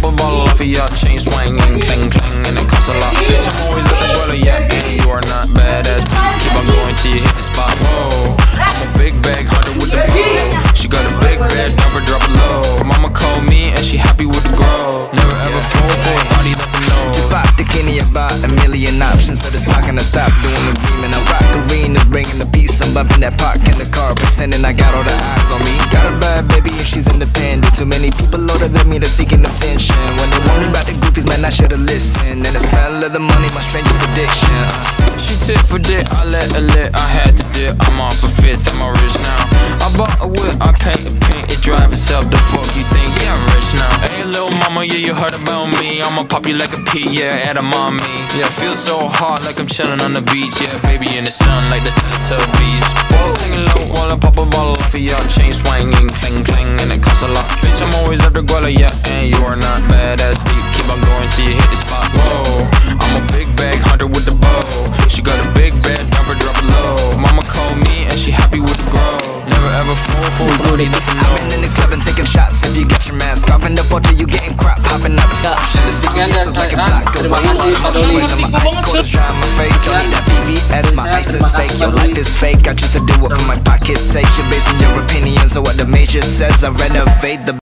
pop a bottle off of ya. Chain swinging, clang clang, and it costs a lot. Bitch, I'm always at the guala, yeah, and you are not badass. Keep on going till you hit the spot. Whoa, I'm a big bag hunter with the bow. She got a big bed, never drop it low. Mama called me and she happy with the grow. Never ever fall for a body that's a no. Just pop the Kenny about a million options, so it's not gonna stop doing the dreaming. I rock arenas, bringing the peace. I'm bumping that park in the car, pretending I got all the eyes on me. Got a bad baby and she's independent. Too many people older than me, they're seeking attention. When they worry about the goofies, man, I should've listened. And the smell of the money, my strangest addiction. She tit for dick, I let her lit, I had to dip. I'm off a fifth, I'm all rich now. I bought a whip, I paint a paint, it drive itself. The fuck you think? Yeah, I'm rich now. Hey, little mama, yeah, you heard about me. I'ma pop you like a pea, yeah, at a mommy. Yeah, feel so hot like I'm chilling on the beach. Yeah, baby in the sun like the Teletubbies. Balls hanging low while I pop a bottle off of ya. Chain swinging, clang clang, and it costs a lot. Bitch, I'm always at the guala, yeah, and you are not badass deep. Keep on going till you hit the spot. Whoa, I'm a big bag hunter with the bow. She got a big bed, never drop it low. Mama called me and she happy with the grow. Never ever fall for a booty that's a no. I've been in this club and taking shots. If you got your mask off in the photo, you getting crap. Hopping out the function. The city is like a black. Terima kasih Pak Doli. My ice cold is dry on my face. Don't need that VVS, my ice is fake. Your life is fake. I choose to do it for my pocket's sake. You're basing your opinions on what the major says. I renovate the